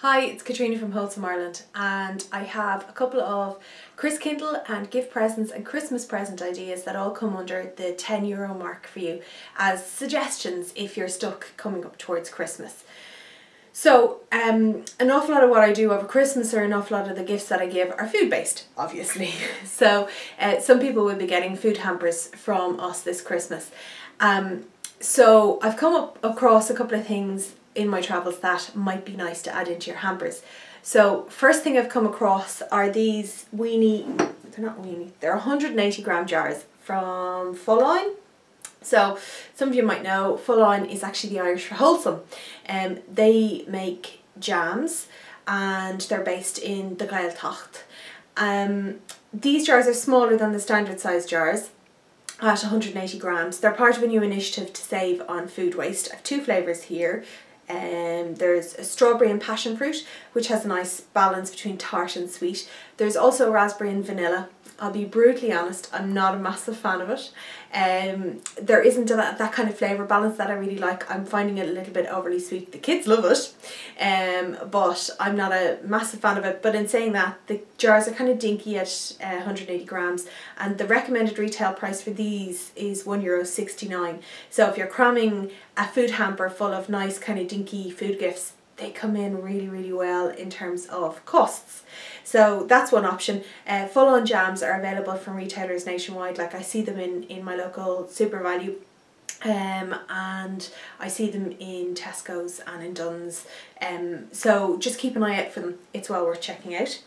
Hi, it's Katrina from Wholesome Ireland, and I have a couple of Christkindle and gift presents and Christmas present ideas that all come under the €10 mark for you as suggestions if you're stuck coming up towards Christmas. So an awful lot of what I do over Christmas, or an awful lot of the gifts that I give, are food based, obviously. So some people will be getting food hampers from us this Christmas. So I've come across a couple of things in my travels that might be nice to add into your hampers. So first thing I've come across are these weenie, they're not weenie, they're 180 gram jars from Full On. So some of you might know Full On is actually the Irish for wholesome. They make jams and they're based in the Gaeltacht. These jars are smaller than the standard size jars at 180 grams. They're part of a new initiative to save on food waste. I have two flavours here. There's a strawberry and passion fruit, which has a nice balance between tart and sweet. There's also raspberry and vanilla. I'll be brutally honest, I'm not a massive fan of it. There isn't that kind of flavour balance that I really like. I'm finding it a little bit overly sweet. The kids love it, but I'm not a massive fan of it. But in saying that, the jars are kind of dinky at 180 grams, and the recommended retail price for these is €1.69. So if you're cramming a food hamper full of nice kind of dinky food gifts, they come in really well in terms of costs. So that's one option. Full On jams are available from retailers nationwide. Like, I see them in my local Super Value, and I see them in Tesco's and in Dunn's. So just keep an eye out for them. It's well worth checking out.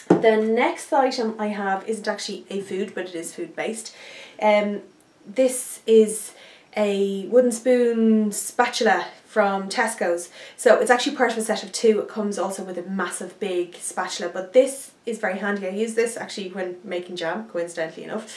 The next item I have isn't actually a food, but it is food based. This is a wooden spoon spatula from Tesco's. So it's actually part of a set of two. It comes also with a massive big spatula, but this is very handy. I use this actually when making jam, coincidentally enough,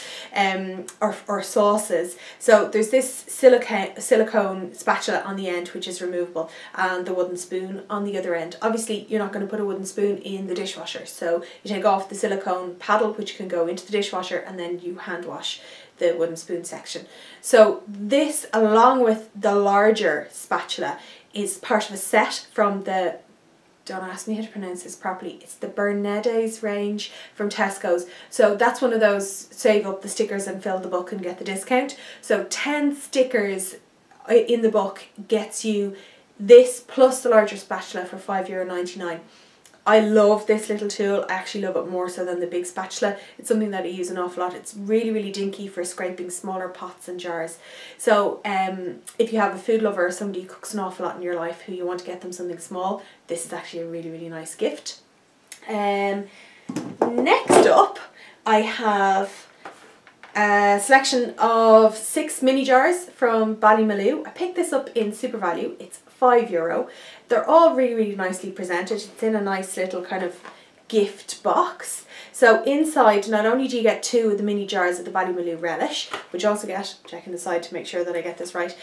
or sauces. So there's this silicone spatula on the end, which is removable, and the wooden spoon on the other end. Obviously you're not going to put a wooden spoon in the dishwasher, so you take off the silicone paddle, which can go into the dishwasher, and then you hand wash the wooden spoon section. So this, along with the larger spatula, is part of a set from the, don't ask me how to pronounce this properly, it's the Bernadette's range from Tesco's. So that's one of those save up the stickers and fill the book and get the discount. So 10 stickers in the book gets you this plus the larger spatula for €5.99. I love this little tool. I actually love it more so than the big spatula. It's something that I use an awful lot. It's really dinky for scraping smaller pots and jars. So if you have a food lover or somebody who cooks an awful lot in your life who you want to get them something small, this is actually a really nice gift. Next up, I have a selection of 6 mini jars from Ballymaloe. I picked this up in Super Value. It's €5. They're all really nicely presented. It's in a nice little kind of gift box. So inside, not only do you get 2 of the mini jars of the Ballymaloe relish, which you also get, checking the side to make sure that I get this right,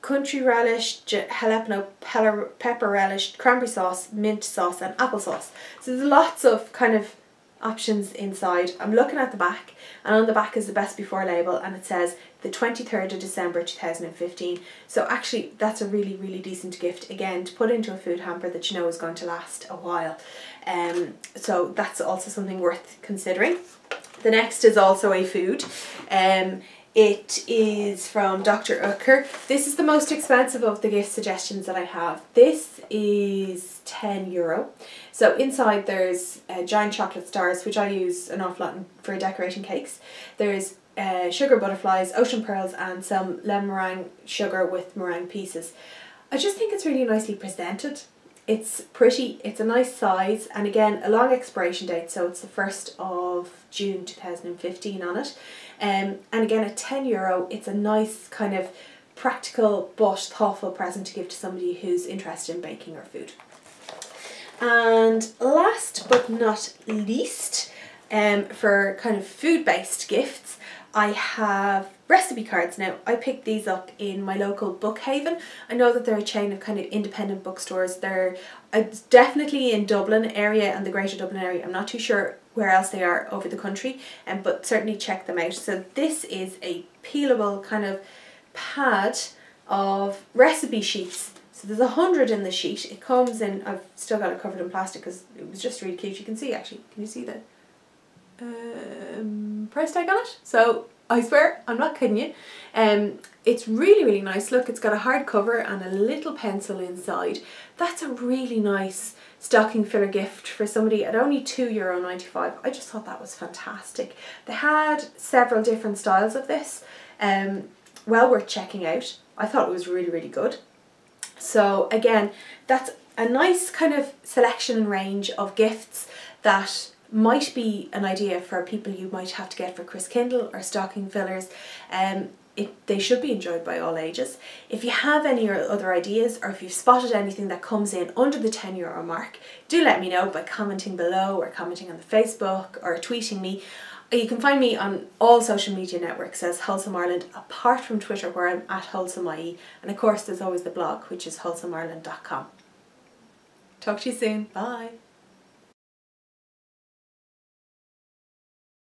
country relish, jalapeno pepper relish, cranberry sauce, mint sauce and applesauce. So there's lots of kind of options inside. I'm looking at the back, and on the back is the best before label, and it says the 23rd of December 2015. So actually that's a really decent gift, again, to put into a food hamper that you know is going to last a while. So that's also something worth considering. The next is also a food. It is from Dr. Oetker. This is the most expensive of the gift suggestions that I have. This is €10. So inside there's giant chocolate stars, which I use an awful lot for decorating cakes. There's sugar butterflies, ocean pearls, and some lemon meringue sugar with meringue pieces. I just think it's really nicely presented. It's pretty, it's a nice size, and again a long expiration date, so it's the 1st of June 2015 on it. And again at €10, it's a nice kind of practical but thoughtful present to give to somebody who's interested in baking or food. And last but not least, for kind of food-based gifts, I have recipe cards. Now, I picked these up in my local Bookhaven. I know that they're a chain of kind of independent bookstores. They're definitely in Dublin area and the Greater Dublin area. I'm not too sure where else they are over the country, but certainly check them out. So this is a peelable kind of pad of recipe sheets. So there's 100 in the sheet. It comes in, I've still got it covered in plastic because it was just really cute. You can see actually, can you see the price tag on it? So I swear, I'm not kidding you. It's really, really nice. Look, it's got a hard cover and a little pencil inside. That's a really nice stocking filler gift for somebody at only €2.95. I just thought that was fantastic. They had several different styles of this. Well worth checking out. I thought it was really, really good. So again, that's a nice kind of selection and range of gifts that might be an idea for people you might have to get for Christkindl or stocking fillers. They should be enjoyed by all ages. If you have any other ideas, or if you've spotted anything that comes in under the €10 mark, do let me know by commenting below or commenting on the Facebook or tweeting me. You can find me on all social media networks as Wholesome Ireland, apart from Twitter where I'm at WholesomeIE, and of course there's always the blog, which is wholesomeireland.com. Talk to you soon. Bye.